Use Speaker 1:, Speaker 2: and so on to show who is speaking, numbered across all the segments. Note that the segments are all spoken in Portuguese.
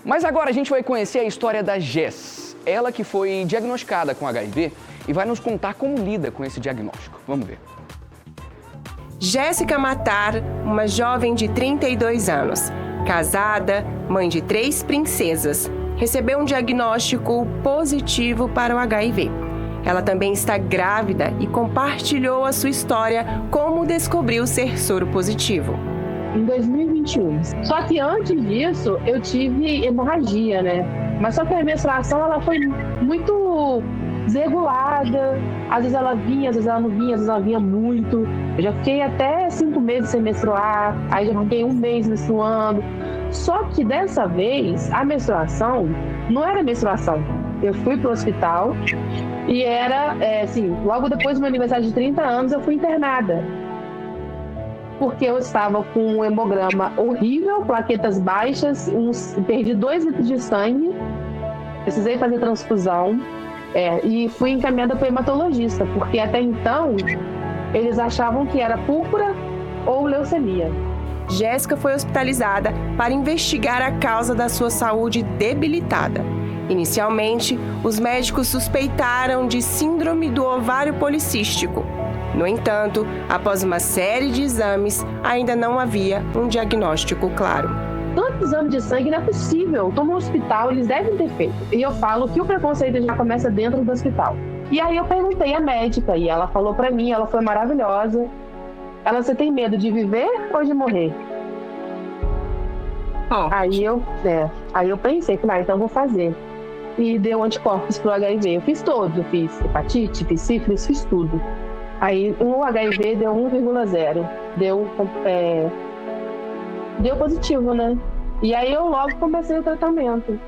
Speaker 1: Mas agora a gente vai conhecer a história da Jess. Ela que foi diagnosticada com HIV e vai nos contar como lida com esse diagnóstico. Vamos ver.
Speaker 2: Jéssica Matar, uma jovem de 32 anos, casada, mãe de 3 princesas, recebeu um diagnóstico positivo para o HIV. Ela também está grávida e compartilhou a sua história como descobriu ser soro positivo.
Speaker 3: Em 2021. Só que antes disso, eu tive hemorragia, né? Mas só que a menstruação, ela foi muito desregulada. Às vezes ela vinha, às vezes ela não vinha, às vezes ela vinha muito. Eu já fiquei até 5 meses sem menstruar, aí já fiquei 1 mês menstruando. Só que dessa vez, a menstruação não era menstruação. Eu fui pro hospital e era, logo depois do meu aniversário de 30 anos, eu fui internada. Porque eu estava com um hemograma horrível, plaquetas baixas, perdi 2 litros de sangue, precisei fazer transfusão e fui encaminhada para o hematologista, porque até então eles achavam que era púrpura ou leucemia.
Speaker 2: Jéssica foi hospitalizada para investigar a causa da sua saúde debilitada. Inicialmente, os médicos suspeitaram de síndrome do ovário policístico. No entanto, após uma série de exames, ainda não havia um diagnóstico claro.
Speaker 3: Tanto exame de sangue não é possível. Estou no hospital, eles devem ter feito. E eu falo que o preconceito já começa dentro do hospital. E aí eu perguntei à médica e ela falou para mim, ela foi maravilhosa. Você tem medo de viver ou de morrer? Aí eu pensei, então eu vou fazer. E deu anticorpos pro HIV. Eu fiz todos, eu fiz hepatite, fiz sífilis, fiz tudo. Aí o HIV deu 1,0, deu positivo, né? E aí eu logo comecei o tratamento.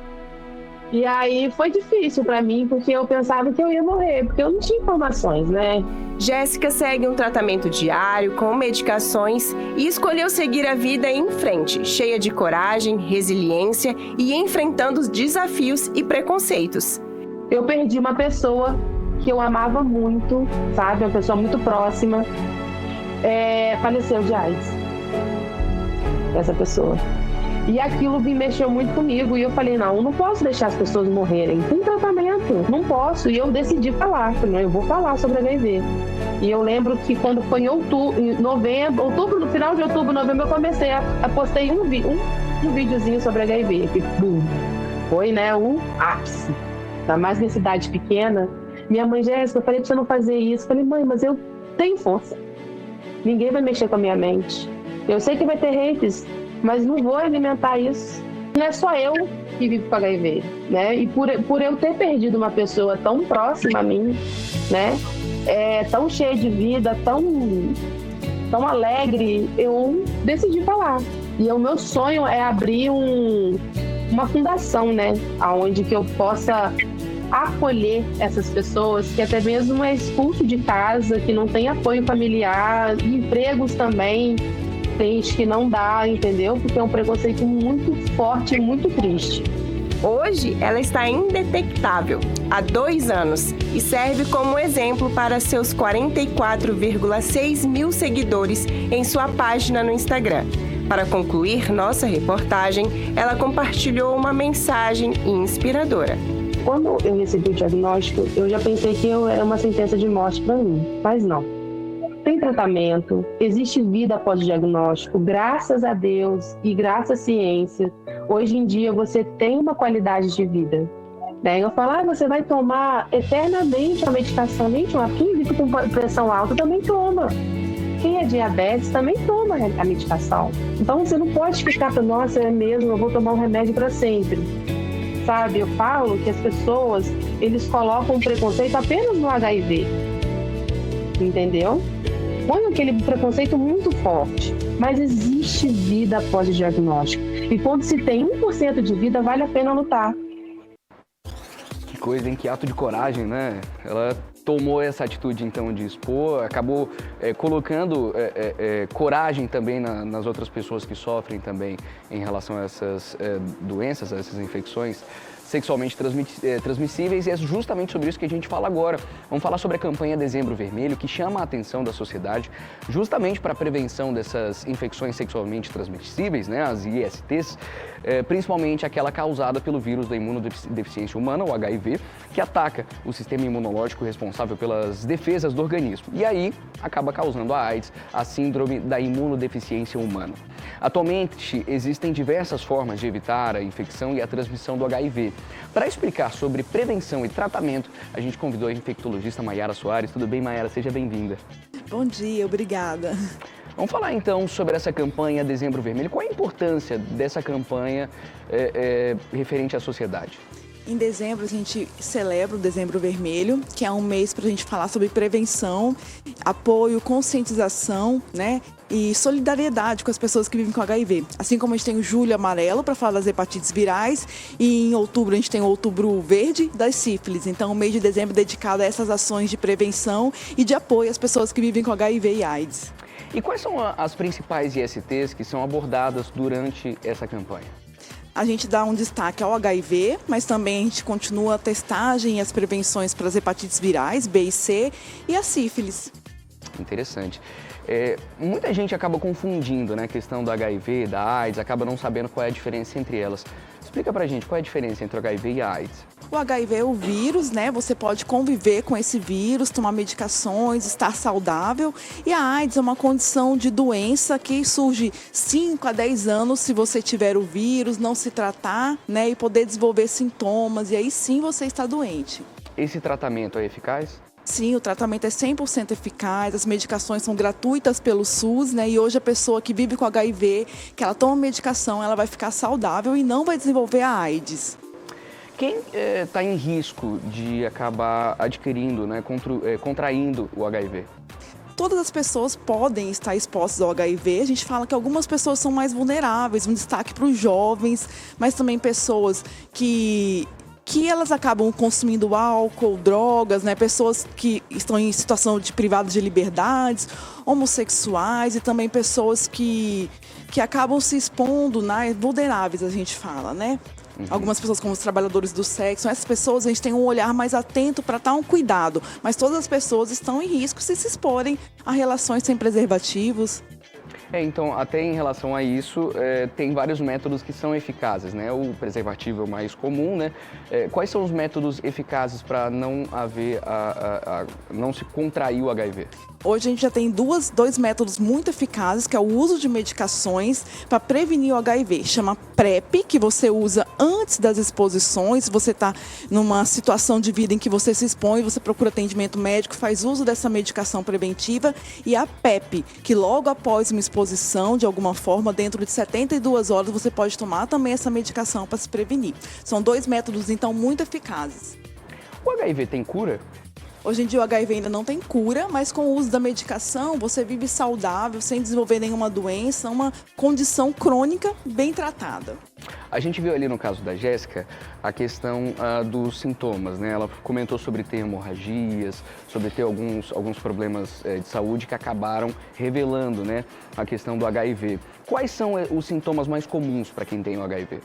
Speaker 3: E aí foi difícil para mim, porque eu pensava que eu ia morrer, porque eu não tinha informações, né?
Speaker 2: Jéssica segue um tratamento diário com medicações e escolheu seguir a vida em frente, cheia de coragem, resiliência e enfrentando os desafios e preconceitos.
Speaker 3: Eu perdi uma pessoa que eu amava muito, sabe? Uma pessoa muito próxima. Faleceu de AIDS. Essa pessoa. E aquilo me mexeu muito comigo. E eu falei, não, eu não posso deixar as pessoas morrerem. Tem tratamento, não posso. E eu decidi falar. Falei, eu vou falar sobre HIV. E eu lembro que quando foi em no final de outubro, novembro, eu comecei a postei um videozinho sobre HIV. Que, foi, né, um ápice. Ainda mais na cidade pequena. Minha mãe, Jéssica, eu falei pra você não fazer isso. Eu falei, mãe, mas eu tenho força. Ninguém vai mexer com a minha mente. Eu sei que vai ter haters, mas não vou alimentar isso. Não é só eu que vivo com HIV, né? E por eu ter perdido uma pessoa tão próxima a mim, né? Tão cheia de vida, tão alegre, eu decidi falar. E o meu sonho é abrir uma fundação, né? Onde que eu possa acolher essas pessoas que até mesmo é expulso de casa, que não tem apoio familiar, empregos também. Tem gente que não dá, entendeu? Porque é um preconceito muito forte e muito triste.
Speaker 2: Hoje, ela está indetectável, há 2 anos, e serve como exemplo para seus 44,6 mil seguidores em sua página no Instagram. Para concluir nossa reportagem, ela compartilhou uma mensagem inspiradora.
Speaker 3: Quando eu recebi o diagnóstico, eu já pensei que era uma sentença de morte para mim, mas não. Tem tratamento, existe vida após o diagnóstico, graças a Deus e graças à ciência. Hoje em dia você tem uma qualidade de vida. Né? Eu falo, você vai tomar eternamente a medicação. Gente, quem vive com pressão alta também toma. Quem é diabetes também toma a medicação. Então você não pode ficar para, nossa, é mesmo, eu vou tomar um remédio para sempre. Sabe, eu falo que as pessoas, eles colocam preconceito apenas no HIV. Entendeu? Põe aquele preconceito muito forte, mas existe vida após o diagnóstico. E quando se tem 1% de vida, vale a pena lutar.
Speaker 1: Que coisa, hein? Que ato de coragem, né? Ela tomou essa atitude, então, de expor, acabou colocando coragem também nas outras pessoas que sofrem também em relação a essas doenças, a essas infecções sexualmente transmissíveis, e é justamente sobre isso que a gente fala agora. Vamos falar sobre a campanha Dezembro Vermelho, que chama a atenção da sociedade justamente para a prevenção dessas infecções sexualmente transmissíveis, né, as ISTs, principalmente aquela causada pelo vírus da imunodeficiência humana, o HIV, que ataca o sistema imunológico responsável pelas defesas do organismo. E aí acaba causando a AIDS, a síndrome da imunodeficiência humana. Atualmente, existem diversas formas de evitar a infecção e a transmissão do HIV. Para explicar sobre prevenção e tratamento, a gente convidou a infectologista Maiara Soares. Tudo bem, Maiara? Seja bem-vinda.
Speaker 4: Bom dia, obrigada.
Speaker 1: Vamos falar então sobre essa campanha Dezembro Vermelho. Qual é a importância dessa campanha referente à sociedade?
Speaker 4: Em dezembro a gente celebra o Dezembro Vermelho, que é um mês para a gente falar sobre prevenção, apoio, conscientização, né? E solidariedade com as pessoas que vivem com HIV. Assim como a gente tem o Julho Amarelo para falar das hepatites virais, e em outubro a gente tem o Outubro Verde das sífilis. Então o mês de dezembro é dedicado a essas ações de prevenção e de apoio às pessoas que vivem com HIV e AIDS.
Speaker 1: E quais são as principais ISTs que são abordadas durante essa campanha?
Speaker 4: A gente dá um destaque ao HIV, mas também a gente continua a testagem e as prevenções para as hepatites virais, B e C, e a sífilis.
Speaker 1: Interessante. Muita gente acaba confundindo, né, a questão do HIV, da AIDS, acaba não sabendo qual é a diferença entre elas. Explica pra gente qual é a diferença entre o HIV e a AIDS.
Speaker 4: O HIV é o vírus, né? Você pode conviver com esse vírus, tomar medicações, estar saudável. E a AIDS é uma condição de doença que surge 5 a 10 anos se você tiver o vírus, não se tratar, né? E poder desenvolver sintomas, e aí sim você está doente.
Speaker 1: Esse tratamento é eficaz?
Speaker 4: Sim, o tratamento é 100% eficaz, as medicações são gratuitas pelo SUS, né? E hoje a pessoa que vive com HIV, que ela toma medicação, ela vai ficar saudável e não vai desenvolver a AIDS.
Speaker 1: Quem está em risco de acabar adquirindo, né, contraindo o HIV?
Speaker 4: Todas as pessoas podem estar expostas ao HIV. A gente fala que algumas pessoas são mais vulneráveis, um destaque para os jovens, mas também pessoas que elas acabam consumindo álcool, drogas, né? Pessoas que estão em situação de privadas de liberdades, homossexuais e também pessoas que acabam se expondo, né? Vulneráveis, a gente fala, né? Uhum. Algumas pessoas como os trabalhadores do sexo, essas pessoas a gente tem um olhar mais atento para dar um cuidado, mas todas as pessoas estão em risco se exporem a relações sem preservativos.
Speaker 1: Então, até em relação a isso, tem vários métodos que são eficazes, né? O preservativo é o mais comum, né? Quais são os métodos eficazes para não haver, não se contrair o HIV?
Speaker 4: Hoje a gente já tem dois métodos muito eficazes, que é o uso de medicações para prevenir o HIV. Chama PrEP, que você usa antes das exposições. Você está numa situação de vida em que você se expõe, você procura atendimento médico, faz uso dessa medicação preventiva. E a PEP, que logo após uma exposição, de alguma forma, dentro de 72 horas, você pode tomar também essa medicação para se prevenir. São dois métodos, então, muito eficazes.
Speaker 1: O HIV tem cura?
Speaker 4: Hoje em dia o HIV ainda não tem cura, mas com o uso da medicação você vive saudável, sem desenvolver nenhuma doença, uma condição crônica bem tratada.
Speaker 1: A gente viu ali no caso da Jéssica a questão dos sintomas, né? Ela comentou sobre ter hemorragias, sobre ter alguns problemas de saúde que acabaram revelando, né, a questão do HIV. Quais são os sintomas mais comuns para quem tem o HIV?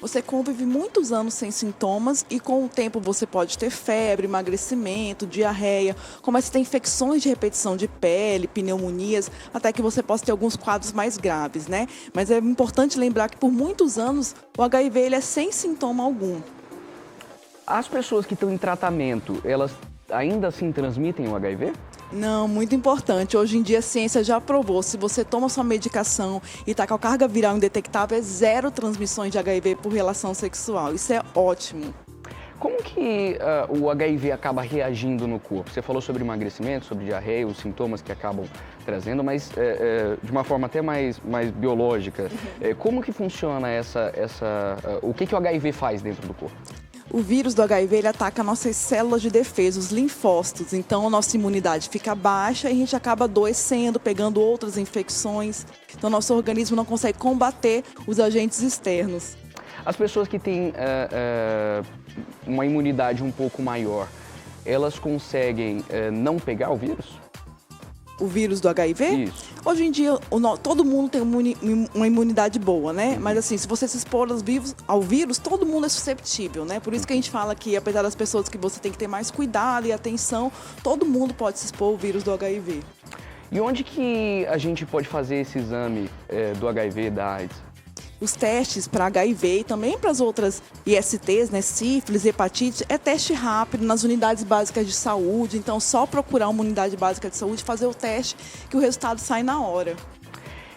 Speaker 4: Você convive muitos anos sem sintomas e com o tempo você pode ter febre, emagrecimento, diarreia, começa a ter infecções de repetição de pele, pneumonias, até que você possa ter alguns quadros mais graves, né? Mas é importante lembrar que por muitos anos o HIV ele é sem sintoma algum.
Speaker 1: As pessoas que estão em tratamento, elas ainda assim transmitem o HIV?
Speaker 4: Não, muito importante. Hoje em dia a ciência já provou, se você toma sua medicação e está com a carga viral indetectável, é 0 transmissões de HIV por relação sexual. Isso é ótimo.
Speaker 1: Como que o HIV acaba reagindo no corpo? Você falou sobre emagrecimento, sobre diarreia, os sintomas que acabam trazendo, mas de uma forma até mais biológica. Como que funciona o que o HIV faz dentro do corpo?
Speaker 4: O vírus do HIV ele ataca nossas células de defesa, os linfócitos. Então a nossa imunidade fica baixa e a gente acaba adoecendo, pegando outras infecções. Então nosso organismo não consegue combater os agentes externos.
Speaker 1: As pessoas que têm uma imunidade um pouco maior, elas conseguem não pegar o vírus?
Speaker 4: O vírus do HIV?
Speaker 1: Isso.
Speaker 4: Hoje em dia, todo mundo tem uma imunidade boa, né? Mas assim, se você se expor ao vírus, todo mundo é susceptível, né? Por isso que a gente fala que, apesar das pessoas que você tem que ter mais cuidado e atenção, todo mundo pode se expor ao vírus do HIV.
Speaker 1: E onde que a gente pode fazer esse exame do HIV e da AIDS?
Speaker 4: Os testes para HIV e também para as outras ISTs, né, sífilis, hepatite, é teste rápido nas unidades básicas de saúde. Então, só procurar uma unidade básica de saúde, fazer o teste, que o resultado sai na hora.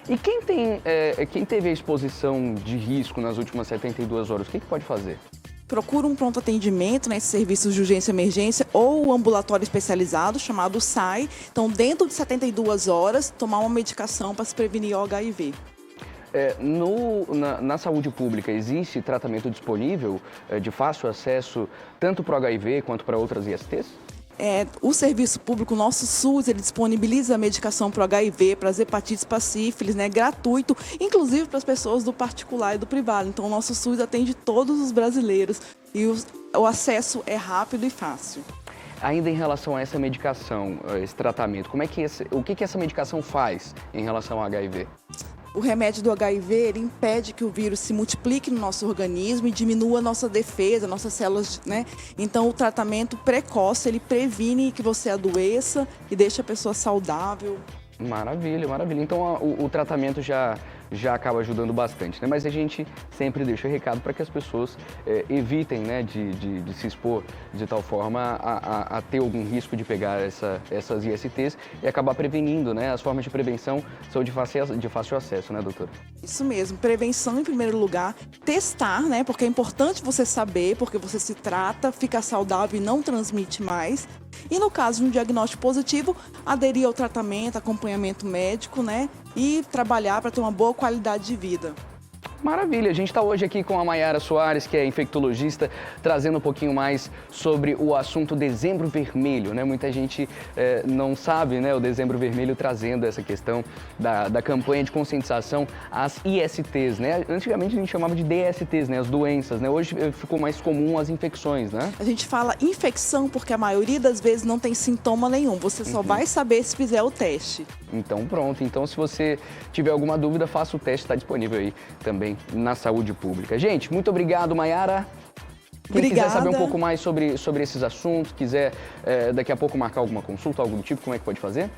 Speaker 1: E quem teve a exposição de risco nas últimas 72 horas, o que pode fazer?
Speaker 4: Procura um pronto atendimento, né, serviços de urgência e emergência ou o ambulatório especializado, chamado SAI. Então, dentro de 72 horas, tomar uma medicação para se prevenir o HIV.
Speaker 1: Na saúde pública, existe tratamento disponível de fácil acesso tanto para o HIV quanto para outras ISTs?
Speaker 4: O serviço público, o nosso SUS, ele disponibiliza a medicação para o HIV, para as hepatites, para a sífilis, né, gratuito, inclusive para as pessoas do particular e do privado. Então, o nosso SUS atende todos os brasileiros e o acesso é rápido e fácil.
Speaker 1: Ainda em relação a essa medicação, esse tratamento, o que essa medicação faz em relação ao HIV?
Speaker 4: O remédio do HIV, ele impede que o vírus se multiplique no nosso organismo e diminua a nossa defesa, nossas células, né? Então, o tratamento precoce, ele previne que você adoeça e deixa a pessoa saudável.
Speaker 1: Maravilha, maravilha. Então, o tratamento já acaba ajudando bastante, né? Mas a gente sempre deixa recado para que as pessoas evitem, né, de se expor de tal forma a ter algum risco de pegar essas ISTs e acabar prevenindo, né? As formas de prevenção são de fácil acesso, né, doutora?
Speaker 4: Isso mesmo, prevenção em primeiro lugar, testar, né? Porque é importante você saber, porque você se trata, fica saudável e não transmite mais. E no caso de um diagnóstico positivo, aderir ao tratamento, acompanhamento médico, né? E trabalhar para ter uma boa qualidade de vida.
Speaker 1: Maravilha, a gente está hoje aqui com a Mayara Soares, que é infectologista, trazendo um pouquinho mais sobre o assunto Dezembro Vermelho, né? Muita gente não sabe, né, o Dezembro Vermelho trazendo essa questão da campanha de conscientização às ISTs, né? Antigamente a gente chamava de DSTs, né, as doenças, né? Hoje ficou mais comum as infecções, né?
Speaker 4: A gente fala infecção porque a maioria das vezes não tem sintoma nenhum, você só vai saber se fizer o teste.
Speaker 1: Então pronto, então se você tiver alguma dúvida, faça o teste, está disponível aí também na saúde pública. Gente, muito obrigado, Mayara. Quem quiser saber um pouco mais sobre esses assuntos, quiser daqui a pouco marcar alguma consulta, algo do tipo, como é que pode fazer?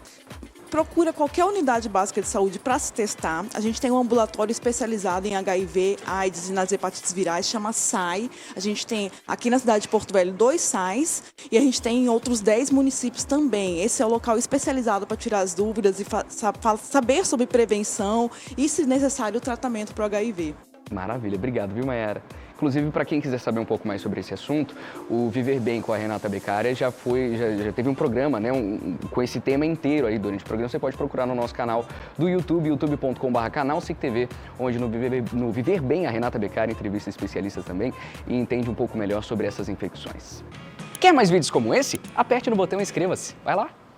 Speaker 4: Procura qualquer unidade básica de saúde para se testar. A gente tem um ambulatório especializado em HIV, AIDS e nas hepatites virais, chama SAI. A gente tem aqui na cidade de Porto Velho 2 SAIs e a gente tem em outros 10 municípios também. Esse é o local especializado para tirar as dúvidas e saber sobre prevenção e, se necessário, o tratamento para o HIV.
Speaker 1: Maravilha, obrigado, viu, Mayara? Inclusive, para quem quiser saber um pouco mais sobre esse assunto, o Viver Bem com a Renata Beccaria já teve um programa, né, com esse tema inteiro aí durante o programa. Você pode procurar no nosso canal do YouTube, youtube.com/canal SIC-TV, onde no Viver Bem a Renata Beccaria entrevista especialistas também e entende um pouco melhor sobre essas infecções. Quer mais vídeos como esse? Aperte no botão e inscreva-se. Vai lá!